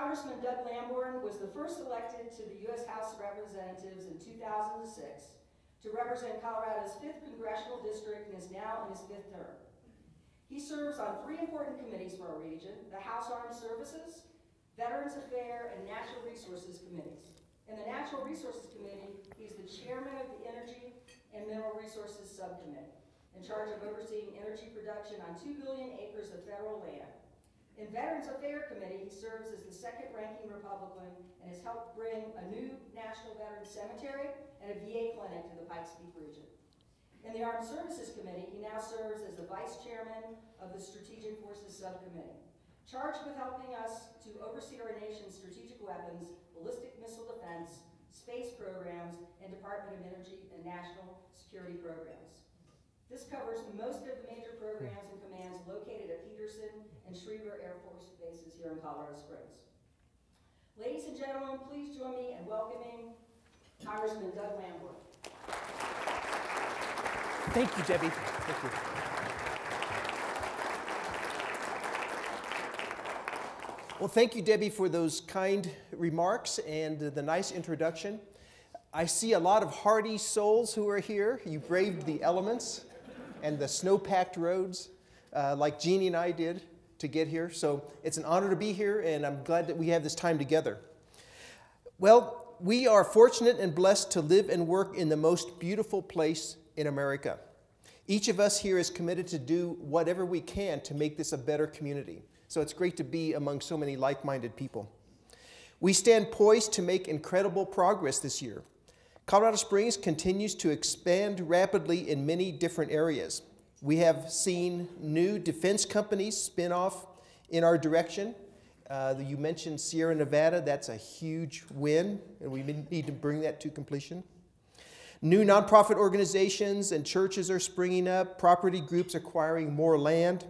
Congressman Doug Lamborn was the first elected to the U.S. House of Representatives in 2006 to represent Colorado's 5th Congressional District and is now in his 5th term. He serves on 3 important committees for our region: the House Armed Services, Veterans Affairs, and Natural Resources Committees. In the Natural Resources Committee, he's the chairman of the Energy and Mineral Resources Subcommittee, in charge of overseeing energy production on 2 billion acres of federal land. In Veterans Affairs Committee, he serves as the 2nd-ranking Republican and has helped bring a new National Veterans Cemetery and a VA clinic to the Pikes Peak region. In the Armed Services Committee, he now serves as the vice chairman of the Strategic Forces Subcommittee, charged with helping us to oversee our nation's strategic weapons, ballistic missile defense, space programs, and Department of Energy and national security programs. This covers most of the major programs and commands located at Peterson and Schriever Air Force bases here in Colorado Springs. Ladies and gentlemen, please join me in welcoming Congressman Doug Lamborn. Thank you, Debbie. Thank you. Well, thank you, Debbie, for those kind remarks and the nice introduction. I see a lot of hardy souls who are here. You braved the elements and the snow-packed roads like Jeannie and I did to get here. So it's an honor to be here, and I'm glad that we have this time together. Well, we are fortunate and blessed to live and work in the most beautiful place in America. Each of us here is committed to do whatever we can to make this a better community. So it's great to be among so many like-minded people. We stand poised to make incredible progress this year. Colorado Springs continues to expand rapidly in many different areas. We have seen new defense companies spin off in our direction. You mentioned Sierra Nevada. That's a huge win, and we need to bring that to completion. New nonprofit organizations and churches are springing up, property groups acquiring more land.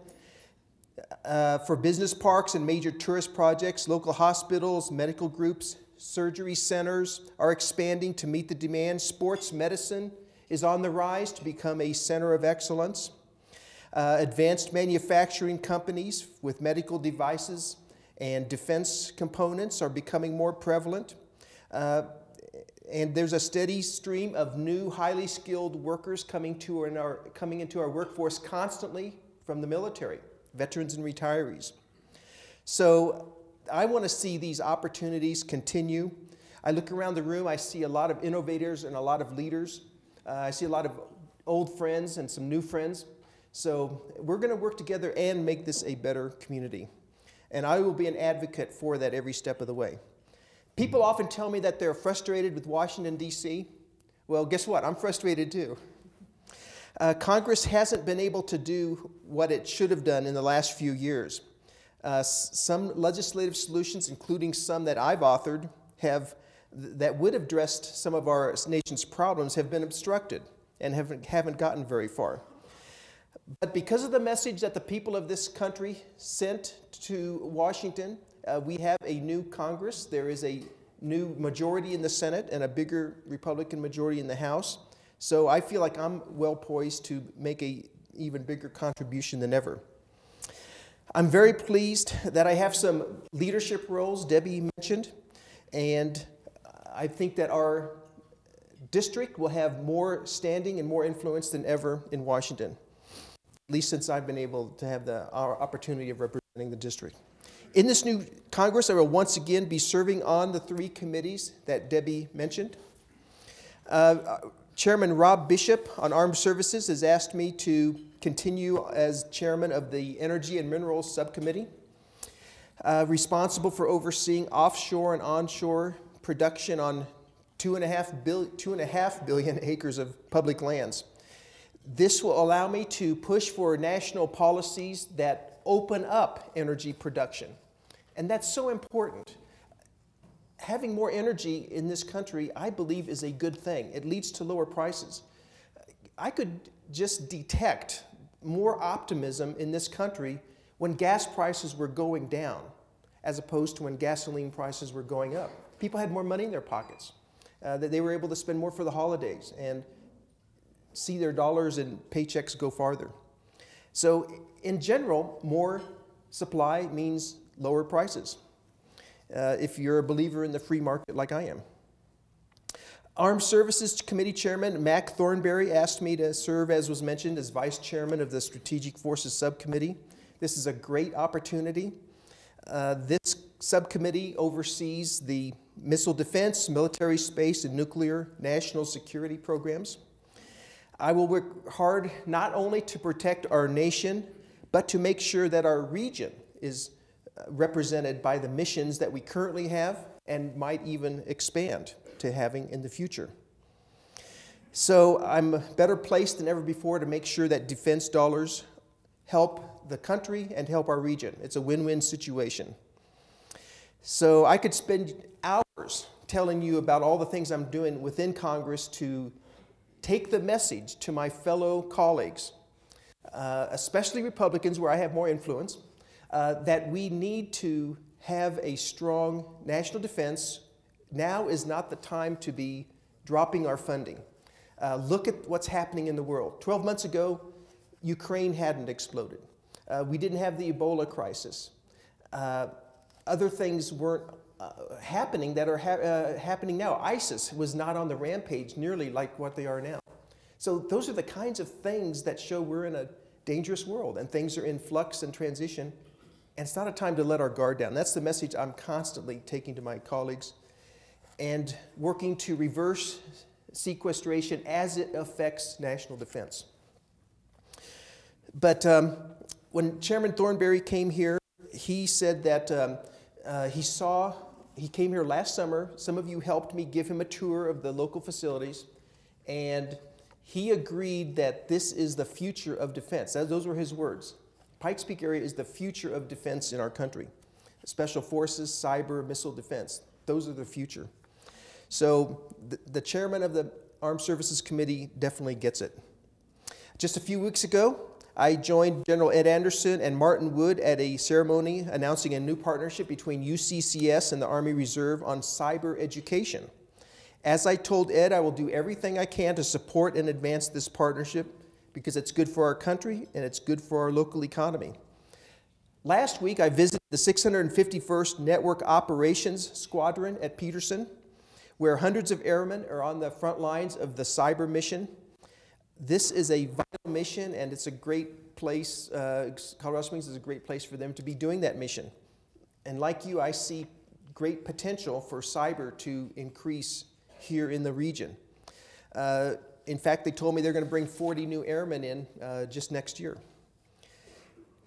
For business parks and major tourist projects, local hospitals, medical groups, surgery centers are expanding to meet the demand. Sports medicine is on the rise to become a center of excellence. Advanced manufacturing companies with medical devices and defense components are becoming more prevalent. And there's a steady stream of new, highly skilled workers coming into our workforce constantly from the military, veterans and retirees. So I want to see these opportunities continue. I look around the room, I see a lot of innovators and a lot of leaders. I see a lot of old friends and some new friends. So we're going to work together and make this a better community. And I will be an advocate for that every step of the way. People often tell me that they're frustrated with Washington, D.C. Well, guess what? I'm frustrated too. Congress hasn't been able to do what it should have done in the last few years. Some legislative solutions, including some that I've authored, that would have addressed some of our nation's problems, have been obstructed and haven't gotten very far. But because of the message that the people of this country sent to Washington, we have a new Congress. There is a new majority in the Senate and a bigger Republican majority in the House. So I feel like I'm well poised to make an even bigger contribution than ever. I'm very pleased that I have some leadership roles Debbie mentioned, and I think that our district will have more standing and more influence than ever in Washington, at least since I've been able to have our opportunity of representing the district. In this new Congress, I will once again be serving on the 3 committees that Debbie mentioned. Chairman Rob Bishop on Armed Services has asked me to continue as chairman of the Energy and Minerals Subcommittee, responsible for overseeing offshore and onshore production on 2.5 billion acres of public lands. This will allow me to push for national policies that open up energy production. And that's so important. Having more energy in this country, I believe, is a good thing. It leads to lower prices. I could just detect more optimism in this country when gas prices were going down, as opposed to when gasoline prices were going up. People had more money in their pockets, that they were able to spend more for the holidays and see their dollars and paychecks go farther. So in general, more supply means lower prices. if you're a believer in the free market like I am. Armed Services Committee Chairman Mac Thornberry asked me to serve, as was mentioned, as Vice Chairman of the Strategic Forces Subcommittee. This is a great opportunity. This subcommittee oversees the missile defense, military space, and nuclear national security programs. I will work hard not only to protect our nation, but to make sure that our region is represented by the missions that we currently have and might even expand to having in the future. So I'm better placed than ever before to make sure that defense dollars help the country and help our region. It's a win-win situation. So I could spend hours telling you about all the things I'm doing within Congress to take the message to my fellow colleagues, especially Republicans where I have more influence, that we need to have a strong national defense. Now is not the time to be dropping our funding. Look at what's happening in the world. 12 months ago, Ukraine hadn't exploded. We didn't have the Ebola crisis. Other things weren't happening that are happening now. ISIS was not on the rampage nearly like what they are now. So those are the kinds of things that show we're in a dangerous world and things are in flux and transition. And it's not a time to let our guard down. That's the message I'm constantly taking to my colleagues and working to reverse sequestration as it affects national defense. But when Chairman Thornberry came here, he said that he came here last summer. Some of you helped me give him a tour of the local facilities, and he agreed that this is the future of defense. Those were his words. Pikes Peak area is the future of defense in our country. Special forces, cyber, missile defense, those are the future. So the chairman of the Armed Services Committee definitely gets it. Just a few weeks ago, I joined General Ed Anderson and Martin Wood at a ceremony announcing a new partnership between UCCS and the Army Reserve on cyber education. As I told Ed, I will do everything I can to support and advance this partnership because it's good for our country and it's good for our local economy. Last week, I visited the 651st Network Operations Squadron at Peterson, where hundreds of airmen are on the front lines of the cyber mission. This is a vital mission, and it's a great place. Colorado Springs is a great place for them to be doing that mission. And like you, I see great potential for cyber to increase here in the region. In fact, they told me they're going to bring 40 new airmen in just next year.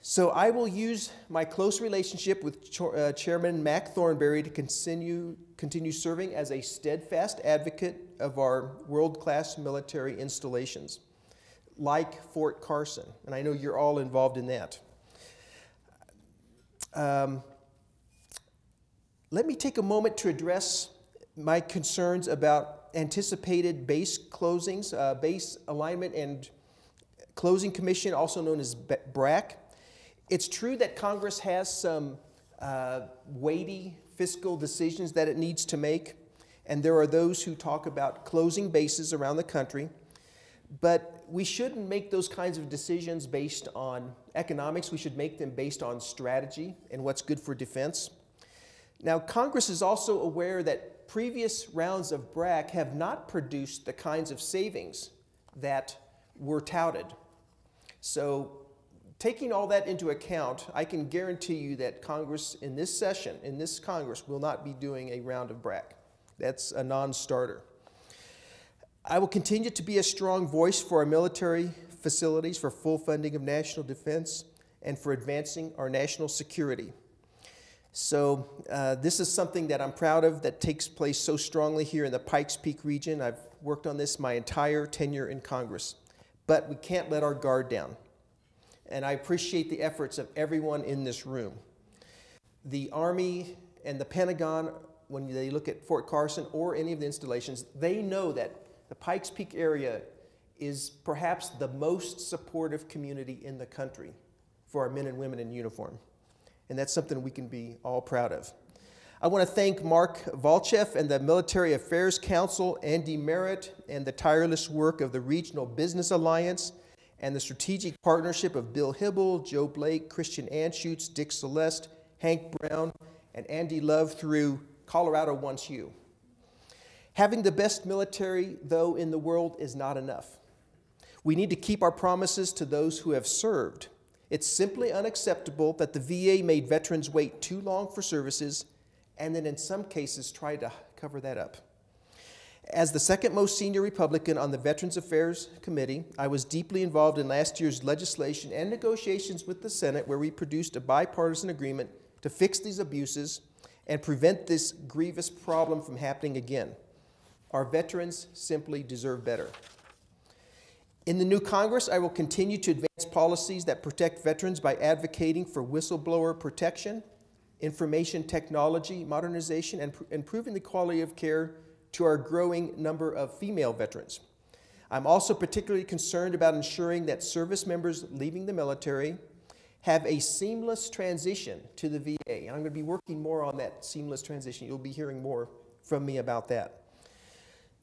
So I will use my close relationship with Chairman Mac Thornberry to continue serving as a steadfast advocate of our world-class military installations, like Fort Carson, and I know you're all involved in that. Let me take a moment to address my concerns about anticipated base closings, base alignment and closing commission, also known as BRAC. It's true that Congress has some weighty fiscal decisions that it needs to make, and there are those who talk about closing bases around the country, but we shouldn't make those kinds of decisions based on economics. We should make them based on strategy and what's good for defense. Now, Congress is also aware that previous rounds of BRAC have not produced the kinds of savings that were touted. So, taking all that into account, I can guarantee you that Congress in this session, in this Congress, will not be doing a round of BRAC. That's a non-starter. I will continue to be a strong voice for our military facilities, for full funding of national defense, and for advancing our national security. So this is something that I'm proud of that takes place so strongly here in the Pikes Peak region. I've worked on this my entire tenure in Congress. But we can't let our guard down. And I appreciate the efforts of everyone in this room. The Army and the Pentagon, when they look at Fort Carson or any of the installations, they know that the Pikes Peak area is perhaps the most supportive community in the country for our men and women in uniform. And that's something we can be all proud of. I want to thank Mark Volchev and the Military Affairs Council, Andy Merritt, and the tireless work of the Regional Business Alliance and the strategic partnership of Bill Hibble, Joe Blake, Christian Anschutz, Dick Celeste, Hank Brown, and Andy Love through Colorado Wants You. Having the best military, though, in the world is not enough. We need to keep our promises to those who have served. It's simply unacceptable that the VA made veterans wait too long for services and then in some cases tried to cover that up. As the second most senior Republican on the Veterans Affairs Committee, I was deeply involved in last year's legislation and negotiations with the Senate, where we produced a bipartisan agreement to fix these abuses and prevent this grievous problem from happening again. Our veterans simply deserve better. In the new Congress, I will continue to advance policies that protect veterans by advocating for whistleblower protection, information technology modernization, and improving the quality of care to our growing number of female veterans. I'm also particularly concerned about ensuring that service members leaving the military have a seamless transition to the VA. And I'm going to be working more on that seamless transition. You'll be hearing more from me about that.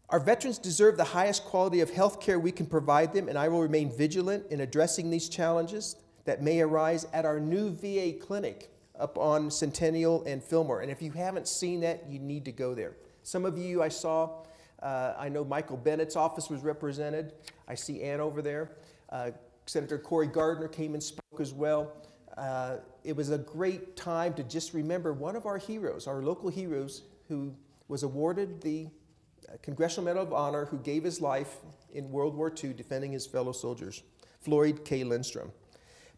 Our veterans deserve the highest quality of health care we can provide them, and I will remain vigilant in addressing these challenges that may arise at our new VA clinic up on Centennial and Fillmore. And if you haven't seen that, you need to go there. Some of you I saw, I know Michael Bennett's office was represented. I see Ann over there. Senator Cory Gardner came and spoke as well. It was a great time to just remember one of our heroes, our local heroes, who was awarded the Congressional Medal of Honor, who gave his life in World War II defending his fellow soldiers, Floyd K. Lindstrom.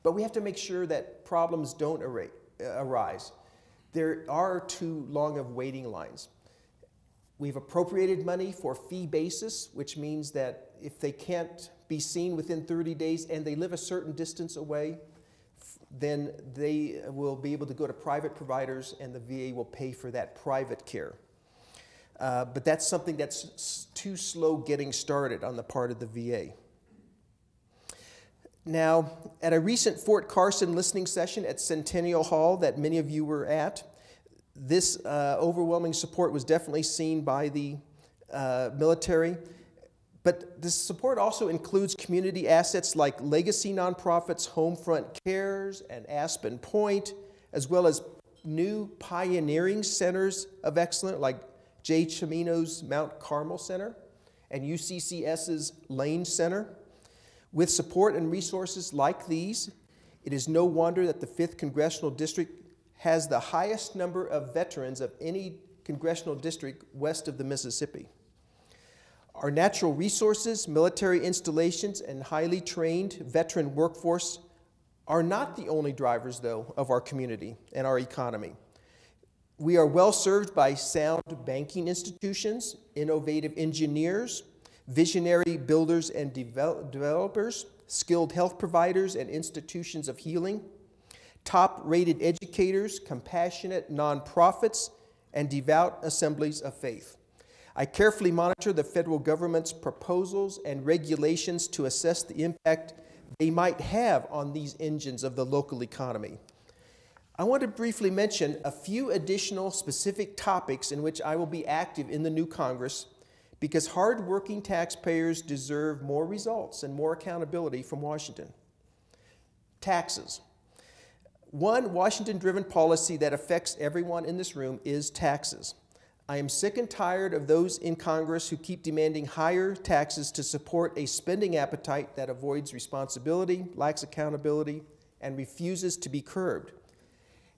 But we have to make sure that problems don't arise. There are too long of waiting lines. We've appropriated money for fee basis, which means that if they can't be seen within 30 days and they live a certain distance away, then they will be able to go to private providers and the VA will pay for that private care. But that's something that's too slow getting started on the part of the VA. Now, at a recent Fort Carson listening session at Centennial Hall that many of you were at, this overwhelming support was definitely seen by the military, but this support also includes community assets like legacy nonprofits Homefront Cares and Aspen Point, as well as new pioneering centers of excellence like Jay Chimino's Mount Carmel Center and UCCS's Lane Center. With support and resources like these, it is no wonder that the 5th Congressional District has the highest number of veterans of any congressional district west of the Mississippi. Our natural resources, military installations, and highly trained veteran workforce are not the only drivers, though, of our community and our economy. We are well served by sound banking institutions, innovative engineers, visionary builders and developers, skilled health providers and institutions of healing, top-rated educators, compassionate nonprofits, and devout assemblies of faith. I carefully monitor the federal government's proposals and regulations to assess the impact they might have on these engines of the local economy. I want to briefly mention a few additional specific topics in which I will be active in the new Congress, because hard-working taxpayers deserve more results and more accountability from Washington. Taxes. One Washington-driven policy that affects everyone in this room is taxes. I am sick and tired of those in Congress who keep demanding higher taxes to support a spending appetite that avoids responsibility, lacks accountability, and refuses to be curbed.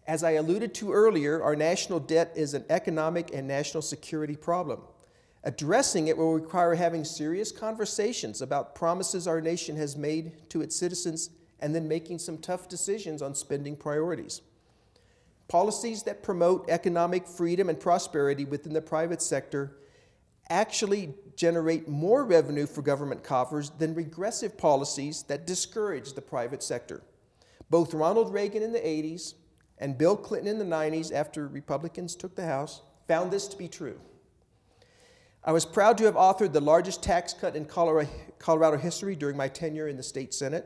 As I alluded to earlier, our national debt is an economic and national security problem. Addressing it will require having serious conversations about promises our nation has made to its citizens and then making some tough decisions on spending priorities. Policies that promote economic freedom and prosperity within the private sector actually generate more revenue for government coffers than regressive policies that discourage the private sector. Both Ronald Reagan in the 80s and Bill Clinton in the 90s, after Republicans took the House, found this to be true. I was proud to have authored the largest tax cut in Colorado history during my tenure in the state Senate.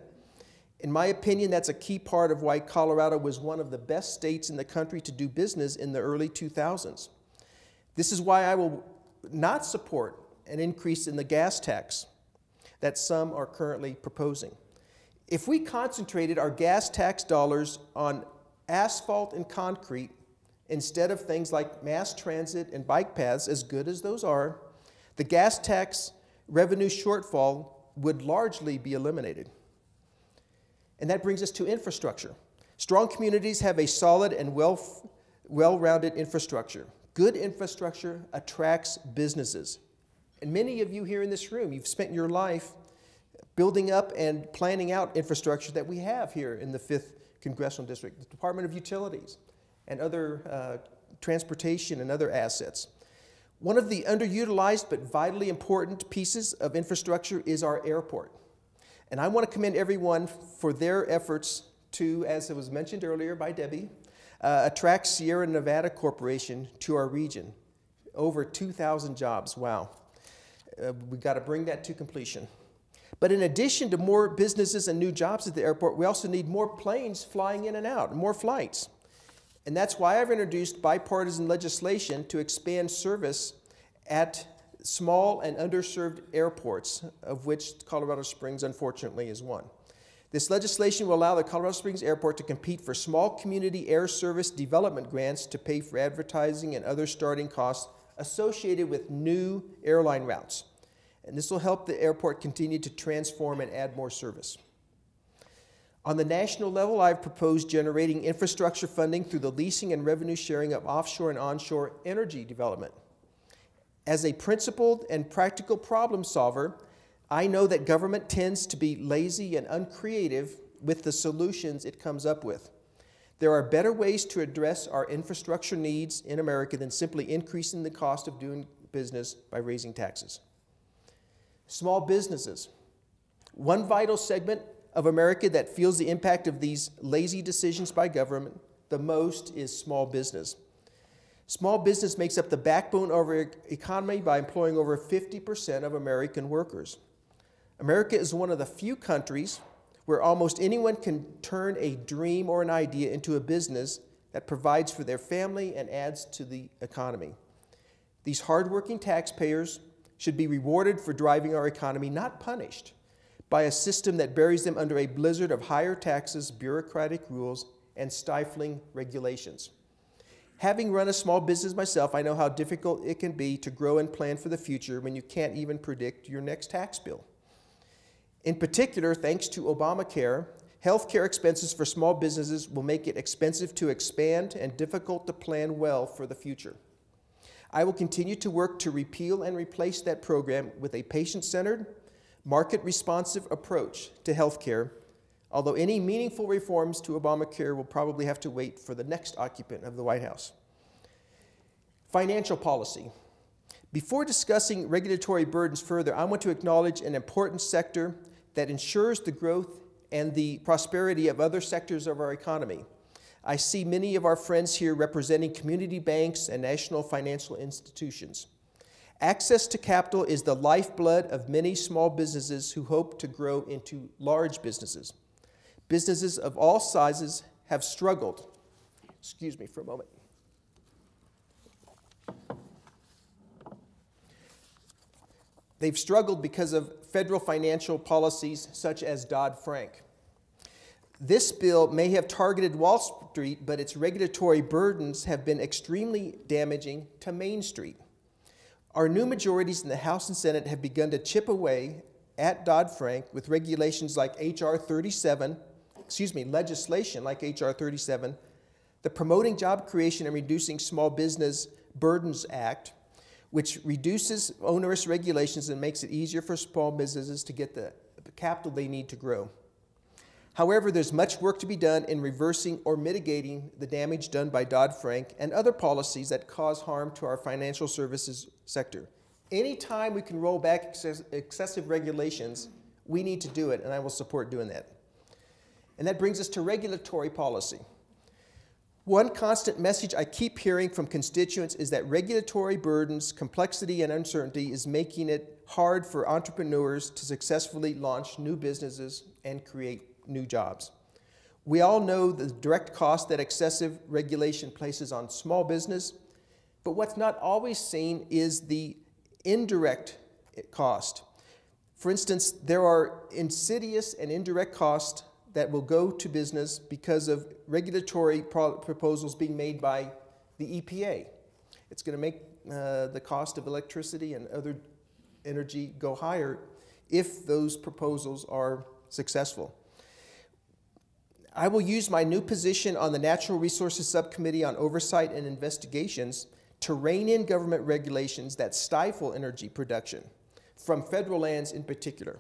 In my opinion, that's a key part of why Colorado was one of the best states in the country to do business in the early 2000s. This is why I will not support an increase in the gas tax that some are currently proposing. If we concentrated our gas tax dollars on asphalt and concrete instead of things like mass transit and bike paths, as good as those are, the gas tax revenue shortfall would largely be eliminated. And that brings us to infrastructure. Strong communities have a solid and well-rounded infrastructure. Good infrastructure attracts businesses. And many of you here in this room, you've spent your life building up and planning out infrastructure that we have here in the 5th Congressional District, the Department of Utilities, and other transportation and other assets. One of the underutilized but vitally important pieces of infrastructure is our airport. And I want to commend everyone for their efforts to, as it was mentioned earlier by Debbie, attract Sierra Nevada Corporation to our region. Over 2,000 jobs, wow. We've got to bring that to completion. But in addition to more businesses and new jobs at the airport, we also need more planes flying in and out, more flights. And that's why I've introduced bipartisan legislation to expand service at small and underserved airports, of which Colorado Springs, unfortunately, is one. This legislation will allow the Colorado Springs Airport to compete for small community air service development grants to pay for advertising and other starting costs associated with new airline routes. And this will help the airport continue to transform and add more service. On the national level, I've proposed generating infrastructure funding through the leasing and revenue sharing of offshore and onshore energy development. As a principled and practical problem solver, I know that government tends to be lazy and uncreative with the solutions it comes up with. There are better ways to address our infrastructure needs in America than simply increasing the cost of doing business by raising taxes. Small businesses. One vital segment of America that feels the impact of these lazy decisions by government the most is small business. Small business makes up the backbone of our economy by employing over 50% of American workers. America is one of the few countries where almost anyone can turn a dream or an idea into a business that provides for their family and adds to the economy. These hardworking taxpayers should be rewarded for driving our economy, not punished by a system that buries them under a blizzard of higher taxes, bureaucratic rules, and stifling regulations. Having run a small business myself, I know how difficult it can be to grow and plan for the future when you can't even predict your next tax bill. In particular, thanks to Obamacare, healthcare expenses for small businesses will make it expensive to expand and difficult to plan well for the future. I will continue to work to repeal and replace that program with a patient-centered, market-responsive approach to healthcare, although any meaningful reforms to Obamacare will probably have to wait for the next occupant of the White House. Financial policy. Before discussing regulatory burdens further, I want to acknowledge an important sector that ensures the growth and the prosperity of other sectors of our economy. I see many of our friends here representing community banks and national financial institutions. Access to capital is the lifeblood of many small businesses who hope to grow into large businesses. Businesses of all sizes have struggled. Excuse me for a moment. They've struggled because of federal financial policies such as Dodd-Frank. This bill may have targeted Wall Street, but its regulatory burdens have been extremely damaging to Main Street. Our new majorities in the House and Senate have begun to chip away at Dodd-Frank with regulations like legislation like H.R. 37, the Promoting Job Creation and Reducing Small Business Burdens Act, which reduces onerous regulations and makes it easier for small businesses to get the capital they need to grow. However, there's much work to be done in reversing or mitigating the damage done by Dodd-Frank and other policies that cause harm to our financial services sector. Anytime we can roll back excessive regulations, we need to do it, and I will support doing that. And that brings us to regulatory policy. One constant message I keep hearing from constituents is that regulatory burdens, complexity, and uncertainty is making it hard for entrepreneurs to successfully launch new businesses and create new jobs. We all know the direct cost that excessive regulation places on small business, but what's not always seen is the indirect cost. For instance, there are insidious and indirect costs that will go to business because of regulatory proposals being made by the EPA. It's going to make the cost of electricity and other energy go higher if those proposals are successful. I will use my new position on the Natural Resources Subcommittee on Oversight and Investigations to rein in government regulations that stifle energy production, from federal lands in particular.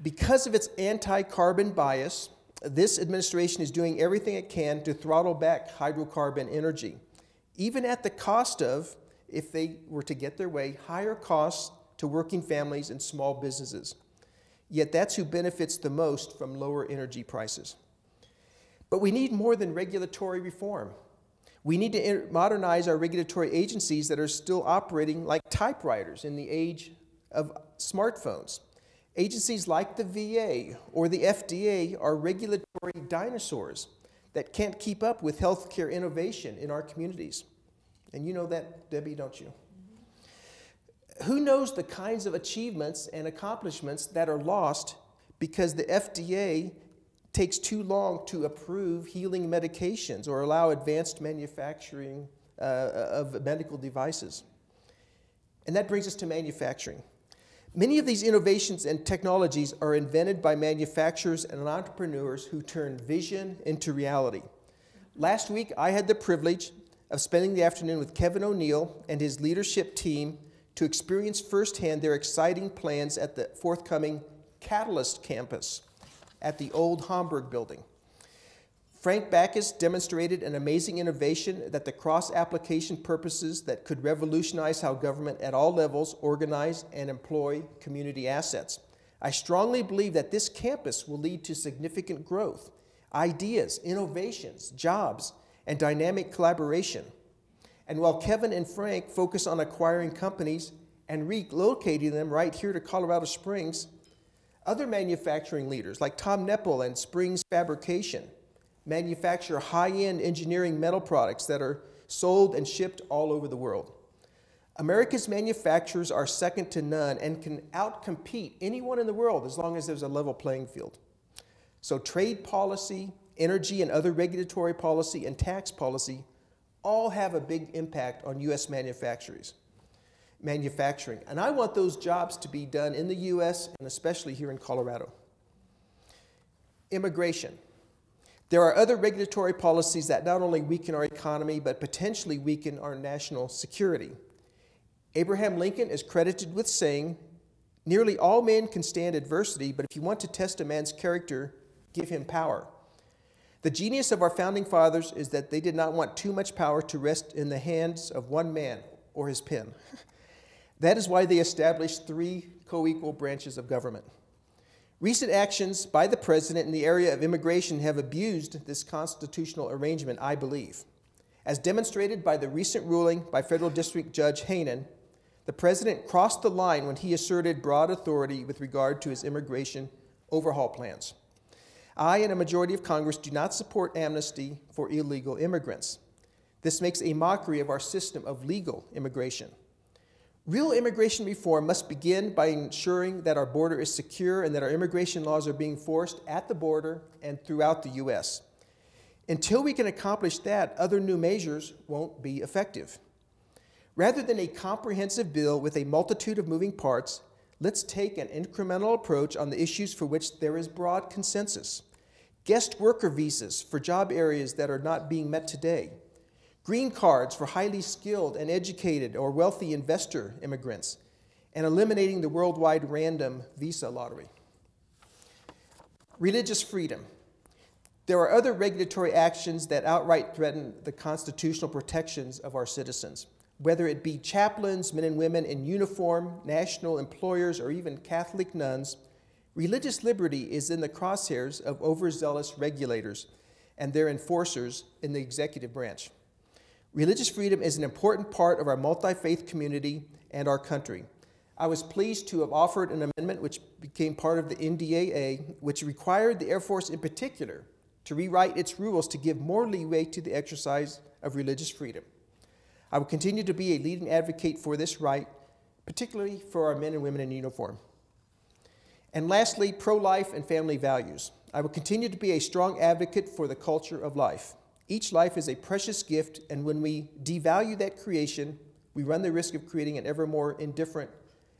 Because of its anti-carbon bias, this administration is doing everything it can to throttle back hydrocarbon energy, even at the cost of, if they were to get their way, higher costs to working families and small businesses. Yet that's who benefits the most from lower energy prices. But we need more than regulatory reform. We need to modernize our regulatory agencies that are still operating like typewriters in the age of smartphones. Agencies like the VA or the FDA are regulatory dinosaurs that can't keep up with healthcare innovation in our communities. And you know that, Debbie, don't you? Who knows the kinds of achievements and accomplishments that are lost because the FDA takes too long to approve healing medications or allow advanced manufacturing of medical devices. And that brings us to manufacturing. Many of these innovations and technologies are invented by manufacturers and entrepreneurs who turn vision into reality. Last week, I had the privilege of spending the afternoon with Kevin O'Neill and his leadership team to experience firsthand their exciting plans at the forthcoming Catalyst campus at the old Hamburg building. Frank Backus demonstrated an amazing innovation that the cross-application purposes that could revolutionize how government at all levels organize and employ community assets. I strongly believe that this campus will lead to significant growth, ideas, innovations, jobs, and dynamic collaboration. And while Kevin and Frank focus on acquiring companies and relocating them right here to Colorado Springs, other manufacturing leaders like Tom Neppel and Springs Fabrication manufacture high-end engineering metal products that are sold and shipped all over the world. America's manufacturers are second to none and can outcompete anyone in the world as long as there's a level playing field. So trade policy, energy and other regulatory policy, and tax policy all have a big impact on U.S. manufacturing. And I want those jobs to be done in the U.S. and especially here in Colorado. Immigration. There are other regulatory policies that not only weaken our economy, but potentially weaken our national security. Abraham Lincoln is credited with saying, "Nearly all men can stand adversity, but if you want to test a man's character, give him power." The genius of our founding fathers is that they did not want too much power to rest in the hands of one man or his pen. That is why they established 3 co-equal branches of government. Recent actions by the president in the area of immigration have abused this constitutional arrangement, I believe. As demonstrated by the recent ruling by Federal District Judge Hainan, the president crossed the line when he asserted broad authority with regard to his immigration overhaul plans. I and a majority of Congress do not support amnesty for illegal immigrants. This makes a mockery of our system of legal immigration. Real immigration reform must begin by ensuring that our border is secure and that our immigration laws are being enforced at the border and throughout the U.S. Until we can accomplish that, other new measures won't be effective. Rather than a comprehensive bill with a multitude of moving parts, let's take an incremental approach on the issues for which there is broad consensus. Guest worker visas for job areas that are not being met today. Green cards for highly skilled and educated or wealthy investor immigrants, and eliminating the worldwide random visa lottery. Religious freedom. There are other regulatory actions that outright threaten the constitutional protections of our citizens, whether it be chaplains, men and women in uniform, national employers, or even Catholic nuns. Religious liberty is in the crosshairs of overzealous regulators and their enforcers in the executive branch. Religious freedom is an important part of our multi-faith community and our country. I was pleased to have offered an amendment which became part of the NDAA, which required the Air Force in particular to rewrite its rules to give more leeway to the exercise of religious freedom. I will continue to be a leading advocate for this right, particularly for our men and women in uniform. And lastly, pro-life and family values. I will continue to be a strong advocate for the culture of life. Each life is a precious gift, and when we devalue that creation, we run the risk of creating an ever more indifferent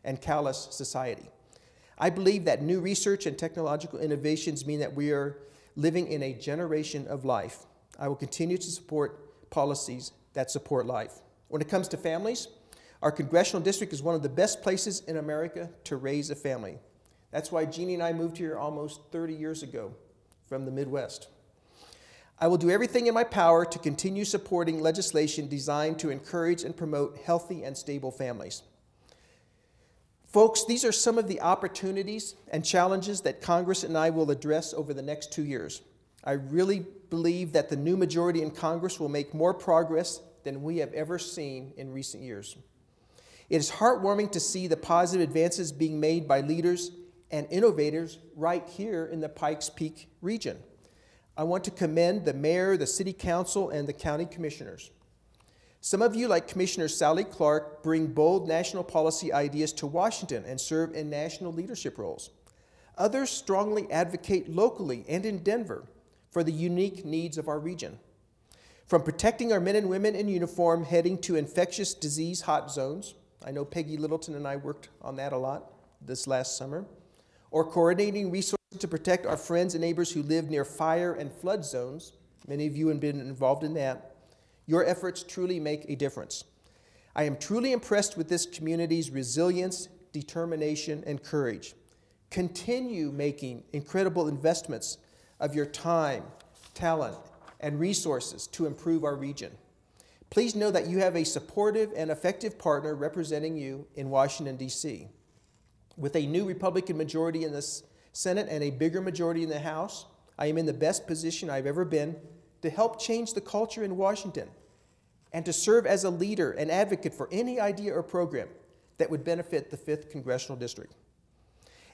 and callous society. I believe that new research and technological innovations mean that we are living in a generation of life. I will continue to support policies that support life. When it comes to families, our congressional district is one of the best places in America to raise a family. That's why Jeannie and I moved here almost 30 years ago from the Midwest. I will do everything in my power to continue supporting legislation designed to encourage and promote healthy and stable families. Folks, these are some of the opportunities and challenges that Congress and I will address over the next 2 years. I really believe that the new majority in Congress will make more progress than we have ever seen in recent years. It is heartwarming to see the positive advances being made by leaders and innovators right here in the Pikes Peak region. I want to commend the mayor, the city council, and the county commissioners. Some of you, like Commissioner Sally Clark, bring bold national policy ideas to Washington and serve in national leadership roles. Others strongly advocate locally and in Denver for the unique needs of our region. From protecting our men and women in uniform heading to infectious disease hot zones, I know Peggy Littleton and I worked on that a lot this last summer, or coordinating resources to protect our friends and neighbors who live near fire and flood zones. Many of you have been involved in that. Your efforts truly make a difference. I am truly impressed with this community's resilience, determination, and courage. Continue making incredible investments of your time, talent, and resources to improve our region. Please know that you have a supportive and effective partner representing you in Washington, D.C. With a new Republican majority in the Senate and a bigger majority in the House, I am in the best position I've ever been to help change the culture in Washington and to serve as a leader and advocate for any idea or program that would benefit the 5th Congressional District.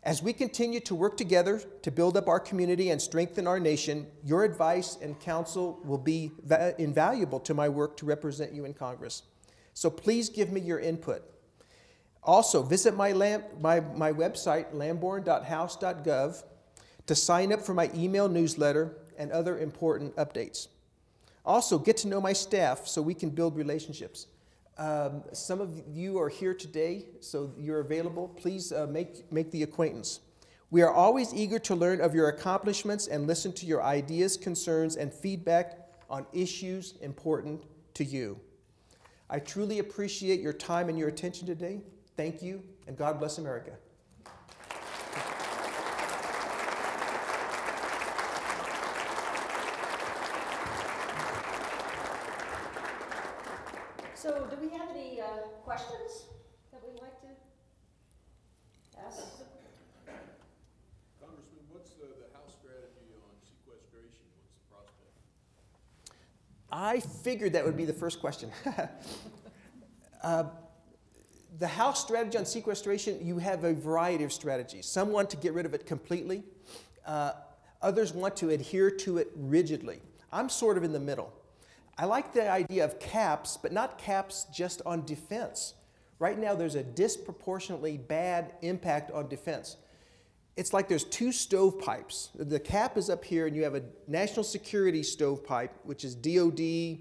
As we continue to work together to build up our community and strengthen our nation, your advice and counsel will be invaluable to my work to represent you in Congress. So please give me your input. Also, visit my website, lamborn.house.gov, to sign up for my email newsletter and other important updates. Also, get to know my staff so we can build relationships. Some of you are here today, so you're available. Please make the acquaintance. We are always eager to learn of your accomplishments and listen to your ideas, concerns, and feedback on issues important to you. I truly appreciate your time and your attention today. Thank you, and God bless America. So do we have any questions that we'd like to ask? Congressman, what's the House strategy on sequestration? What's the prospect? I figured that would be the first question. The House strategy on sequestration, you have a variety of strategies. Some want to get rid of it completely. Others want to adhere to it rigidly. I'm sort of in the middle. I like the idea of caps, but not caps just on defense. Right now, there's a disproportionately bad impact on defense. It's like there's two stovepipes. The cap is up here, and you have a national security stovepipe, which is DOD,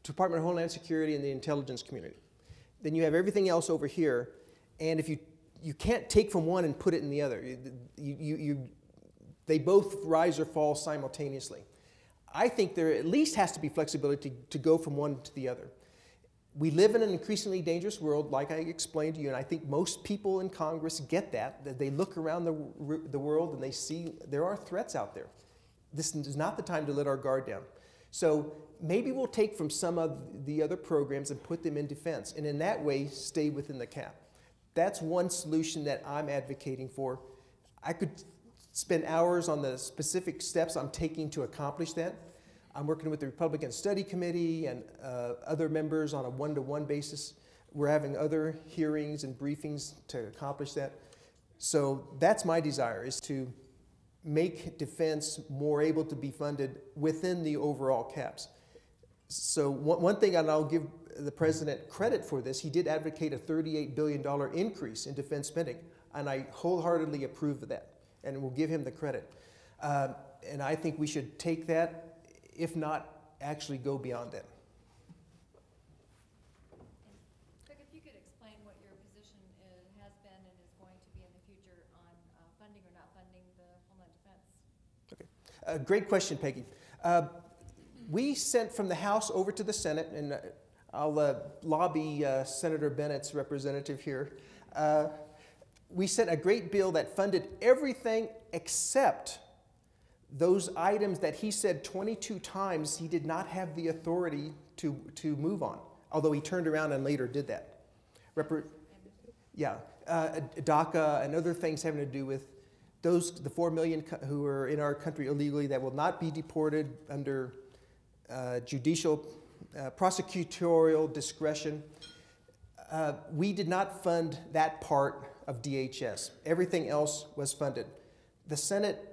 Department of Homeland Security, and the intelligence community. Then you have everything else over here, and if you can't take from one and put it in the other. They both rise or fall simultaneously. I think there at least has to be flexibility to go from one to the other. We live in an increasingly dangerous world, like I explained to you, and I think most people in Congress get that they look around the world and they see there are threats out there. This is not the time to let our guard down. So maybe we'll take from some of the other programs and put them in defense, and in that way, stay within the cap. That's one solution that I'm advocating for. I could spend hours on the specific steps I'm taking to accomplish that. I'm working with the Republican Study Committee and other members on a one-to-one basis. We're having other hearings and briefings to accomplish that. So that's my desire, is to make defense more able to be funded within the overall caps. So one thing, and I'll give the president credit for this, he did advocate a $38 billion increase in defense spending, and I wholeheartedly approve of that, and we'll give him the credit. And I think we should take that if not actually go beyond that. Doug, if you could explain what your position has been and is going to be in the future on funding or not funding the Homeland Defense. Okay. Great question, Peggy. We sent from the House over to the Senate, and I'll lobby Senator Bennett's representative here. We sent a great bill that funded everything except those items that he said 22 times he did not have the authority to move on, although he turned around and later did that. DACA and other things having to do with the 4 million who are in our country illegally that will not be deported under judicial, prosecutorial discretion. We did not fund that part of DHS. Everything else was funded. The Senate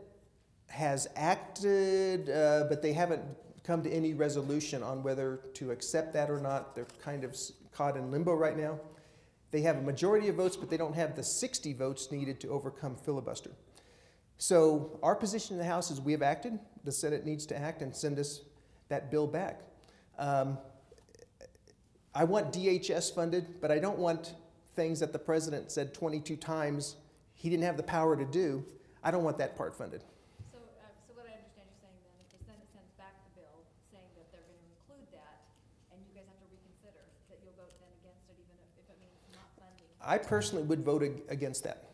has acted, but they haven't come to any resolution on whether to accept that or not. They're kind of caught in limbo right now. They have a majority of votes, but they don't have the 60 votes needed to overcome filibuster. So our position in the House is we have acted. The Senate needs to act and send us that bill back. I want DHS funded, but I don't want things that the president said 22 times he didn't have the power to do. I don't want that part funded. So what I understand you're saying then, if the Senate sends back the bill saying that they're going to include that, and you guys have to reconsider, that you'll vote then against it even if it means not funding. I personally would vote against that.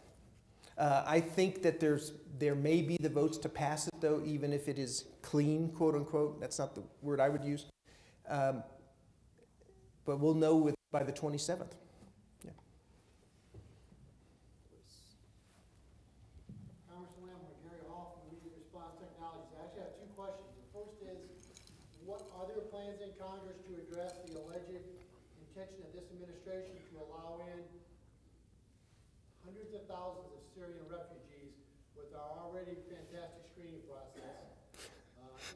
I think that there may be the votes to pass it, though, even if it is clean, quote unquote. That's not the word I would use. But we'll know by the 27th. Yeah. Congressman Lamborn, Gary Hall from Immediate Response Technologies. I actually have two questions. The first is, what are there plans in Congress to address the alleged intention of this administration to allow in hundreds of thousands of Syrian refugees with our already fantastic screening process?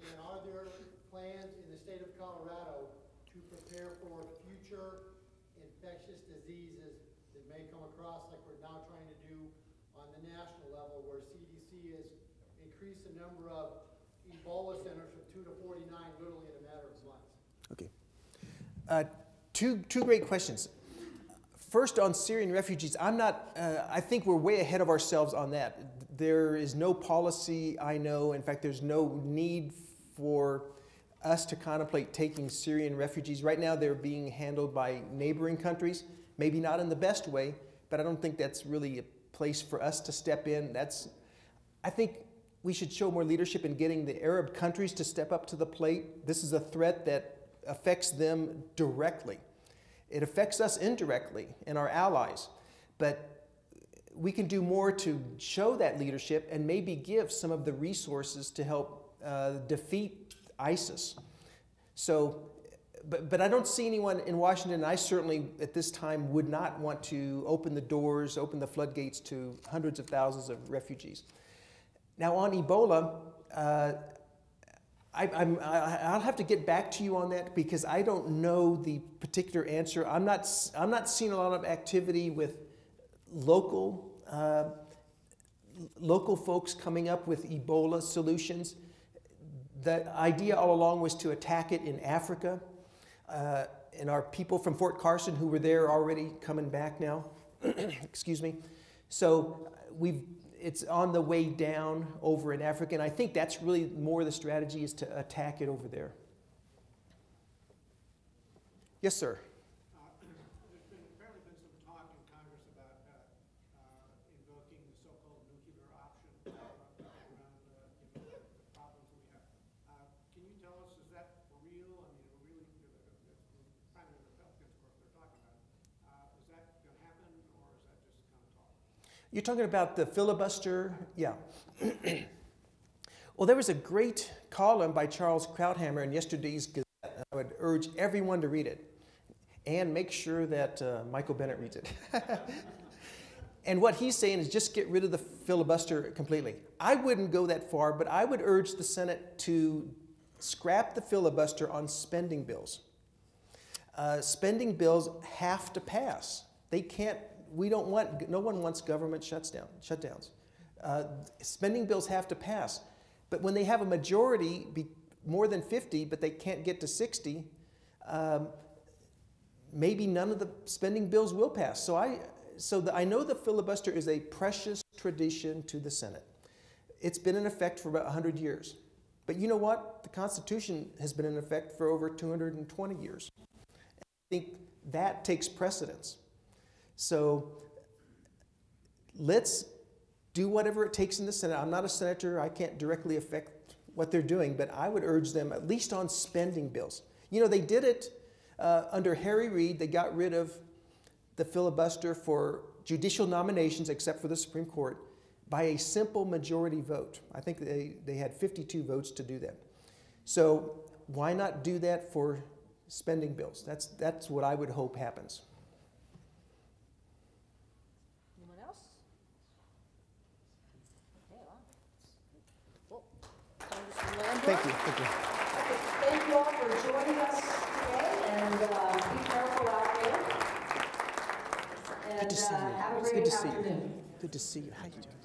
And are there plans in the state of Colorado to prepare for future infectious diseases that may come across, like we're now trying to do on the national level, where CDC has increased the number of Ebola centers from 2 to 49 literally in a matter of months? Okay. Two great questions. First, on Syrian refugees, I think we're way ahead of ourselves on that. There is no policy, I know. In fact, there's no need for us to contemplate taking Syrian refugees. Right now, they're being handled by neighboring countries, maybe not in the best way, but I don't think that's really a place for us to step in. I think we should show more leadership in getting the Arab countries to step up to the plate. This is a threat that affects them directly. It affects us indirectly and our allies, but we can do more to show that leadership and maybe give some of the resources to help defeat ISIS. So, but I don't see anyone in Washington, and I certainly at this time would not want to open the doors, open the floodgates to hundreds of thousands of refugees. Now on Ebola, I'll have to get back to you on that because I don't know the particular answer. I'm not seeing a lot of activity with local folks coming up with Ebola solutions. The idea all along was to attack it in Africa, and our people from Fort Carson who were there already coming back now. Excuse me. So it's on the way down over in Africa, and I think that's really more the strategy, is to attack it over there. Yes, sir. There's apparently been some talk in Congress about invoking the so-called nuclear option around the problems we have. Can you tell us, is that for real? I mean, really, primarily the Republicans, of course, they're talking about it. Is that going to happen, or is that just kind of talk? You're talking about the filibuster? Yeah. Well, there was a great column by Charles Krauthammer in yesterday's Gazette. I would urge everyone to read it and make sure that Michael Bennett reads it. And what he's saying is just get rid of the filibuster completely. I wouldn't go that far, but I would urge the Senate to scrap the filibuster on spending bills. Spending bills have to pass. They can't. No one wants government shutdowns. Spending bills have to pass. But when they have a majority more than 50, but they can't get to 60, maybe none of the spending bills will pass. So I know the filibuster is a precious tradition to the Senate. It's been in effect for about 100 years. But you know what? The Constitution has been in effect for over 220 years. I think that takes precedence. So let's do whatever it takes in the Senate. I'm not a senator. I can't directly affect what they're doing, but I would urge them, at least on spending bills. You know, they did it under Harry Reid. They got rid of the filibuster for judicial nominations, except for the Supreme Court, by a simple majority vote. I think they had 52 votes to do that. So why not do that for spending bills? That's what I would hope happens. Anyone else? Okay, well. Congressman Lamborn. Thank you. Thank you. Okay, thank you all for joining us today, and be careful out there. And Good to see you. have a It's great good to see you. afternoon. Good to see you. How you doing?